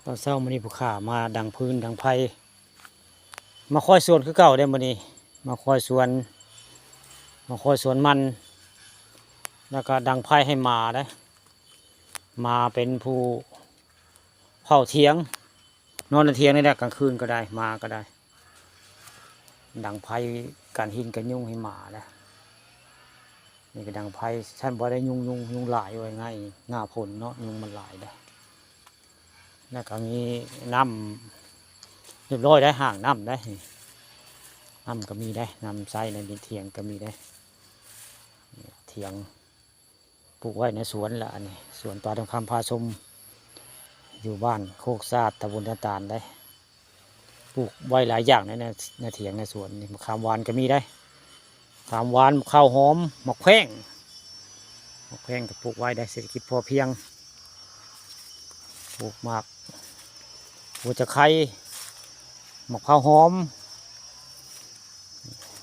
ตอนเช้ามื้อนี้ผู้ข้ามาดังพื้นดังไผ่มาคอยสวนคือเก่าได้มื้อนี้มาคอยสวนมันแล้วก็ดังไผ่ให้หมาได้มาเป็นผู้เฝ้าเถียงนอนในเถียงนี่แหละกลางคืนก็ได้มาก็ได้ดังไผ่กันหินกันยุ่งให้หมาได้นี่ก็ดังไผ่ท่านบ่ได้ยุ่งหลายไว้ง่ายง่าผลเนาะยุ่งมันหลายได้แล้วก็มีน้ำเรียบร้อยได้ห่างน้ำได้น้ำก็มีได้น้ำใส่ในเถียงก็มีได้เถียงปลูกไว้ในสวนละอันนี้สวนป่าทองคำพาชมอยู่บ้านโคกซาดตำบลตาลได้ปลูกไว้หลายอย่างในเถียงในสวนนี่มะขามหวานก็มีได้มะขามหวานมะข้าวหอมมะแขว้งก็ปลูกไว้ได้เศรษฐกิจพอเพียงปลูกหมากหัวจะไข่มะพร้าวหอม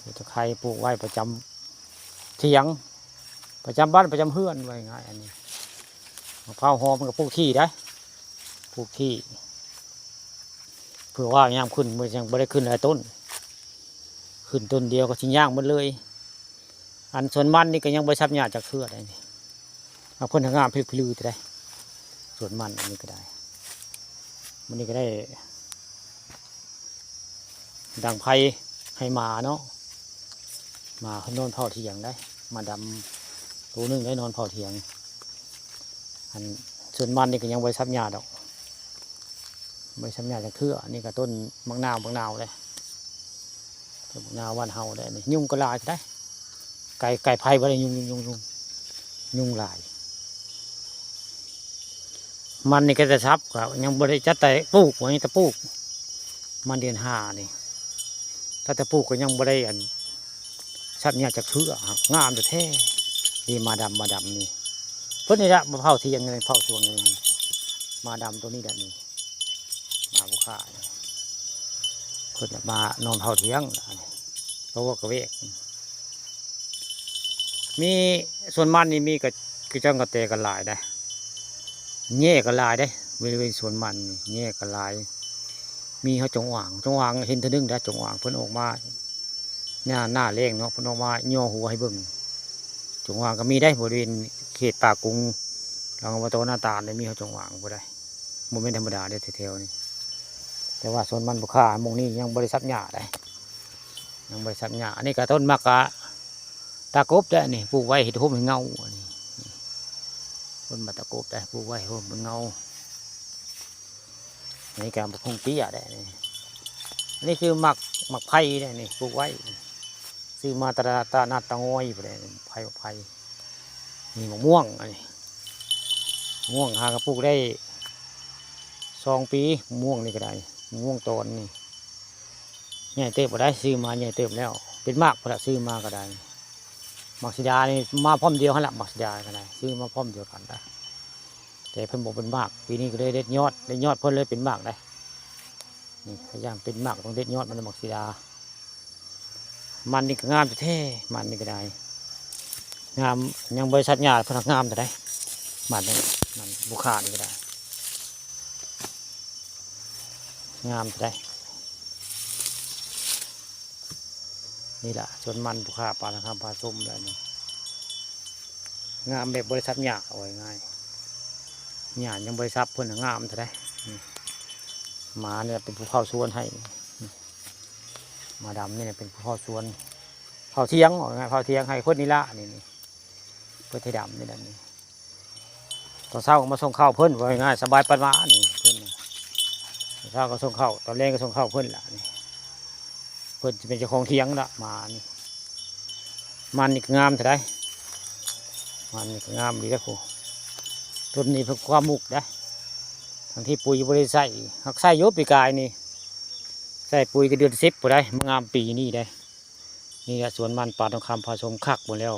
หัวจะไข่ปลูกไว้ประจำเถียงประจำบ้านประจำเฮือนไว้ง่ายอันนี้มะพร้าวหอมมันก็ปลูกที่ได้ปลูกที่เพื่อว่ายามขึ้นมันยังไม่ได้ขึ้นหลายต้นขึ้นต้นเดียวก็ชิ้นย่างมันเลยอันส่วนมันนี่ก็ยังไม่ซับหญ้าจากเทือกได้นี่เอาคนทางงามพลือได้ส่วนมันอันนี้ก็ได้มันนี่ก็ได้ดังไผ่ให้หมาเนาะหมาเขานอนเผาเถียงได้มาดำตัวนึงได้นอนเผาเถียงอันส่วนมันนี่ก็ยังไว้ซับหญ้าดอกไว้ซับหญ้าจากเทือกนี่ก็ต้นบางนาวเลยต้นบางนาววันเฮาได้นี่ยุ่งก็ลายได้ไก่ไผ่บ่ได้ยุ่งลายมันนี่ก็จะซับกับยังบริจัดแต่ปลูกวันนี้แต่ปลูกมันเดือน5นี่ถ้าแต่ปลูกก็ยังบริอันซับเนี่ยจากเทือกงามแต่แท้ดีมาดำนี่เพิ่นนี่ละมาเผาเทียงเลยเผาช่วงเลยมาดำตัวนี้แหละนี่มาบุค่าเพิ่นมานอนเผาเทียงเพราะว่ากระเวกมีส่วนมันนี่มีกับจังกระเตกันหลายได้แง่กระลายได้บริเวณสวนมันแง่กระลายมีเขาจงหวางเห็นทะลึ่งได้จงหวางเพิ่นออกมาหน้าเล่งเนาะเพิ่นออกมาย่อหัวให้เบิ่งจงหวางก็มีได้บริเวณเขตป่ากรุงหลังอบตหน้าตาลเลยมีเขาจงหวางบ่ได้โมเมนต์ธรรมดาเด้แถวๆนี่แต่ว่าสวนมันบุค่ามงนี้ยังบริษัทหญ้าได้ยังบริษัทหญ้าอันนี้ก็ต้นมะกะตากบได้นี่ปลูกไว้เห็ดห่มเงาต้นมะตะกบได้ปลูกไว้ห่มเงาอันนี้การปลูกเปี้ยได้นี่คือหมักไผ่ได้นี่ปลูกไว้ซื้อมาตานาตะงอยไปเลยไผ่มีมะม่วงอันนี้ม่วงหากระปลูกได้2 ปีม่วงนี่ก็ได้ม่วงตอนนี่ใหญ่เติบก็ได้ซื้อมาใหญ่เติบแล้วเป็นมากพอซื้อมาก็ได้มักซิดานี่มาพร้อมเดียวกันละมักซิดาก็ได้ซื้อมาพร้อมเดียวกันได้แต่เพิ่นบอกเป็นมากปีนี้ก็เลยเด็ดยอดเพิ่นเลยเป็นมากได้นี่พยายามเป็นมากต้องเด็ดยอดมันมักซิดามันนี่ก็งามแท้มันนี่ก็ได้งามยังบริษัทหญ้าพนักงามแต่ได้มันบุค่านี่ก็ได้งามแต่ได้นี่แหละสวนมันบุค่าป่านะครับปลาส้มอะไรนี่งามแบบบริษัทหญ้าเอาไว้ง่ายหญ้ายังบริษัทเพิ่นงามแต่ได้หมาเนี่ยเป็นผู้เข้าสวนให้มาดำนี่เป็นผู้เข้าสวนเผาเทียงเผาเทียงให้คนนี้ละนี่เพื่อที่ดำนี่แหละนี่ตอนเช้าก็มาส่งข้าวเพิ่นไว้ง่ายสบายปันมานี่เพิ่นตอนเช้าก็ส่งข้าวตอนแรกก็ส่งข้าวเพิ่นละนี่เพิ่นจะเป็นเจ้าของเทียงละมานี่มันนี่ก็งามแต่ได้มันนี่ก็งามดีแล้วครูต้นนี้เพื่อความมุกได้ทั้งที่ปุ๋ยบริใส่หักไส้ยบปีกายนี่ใส่ปุ๋ยก็เดือน10พอได้มางามปีนี้ได้นี่แหละสวนมันป่าทองคำพาชมคักหมดแล้ว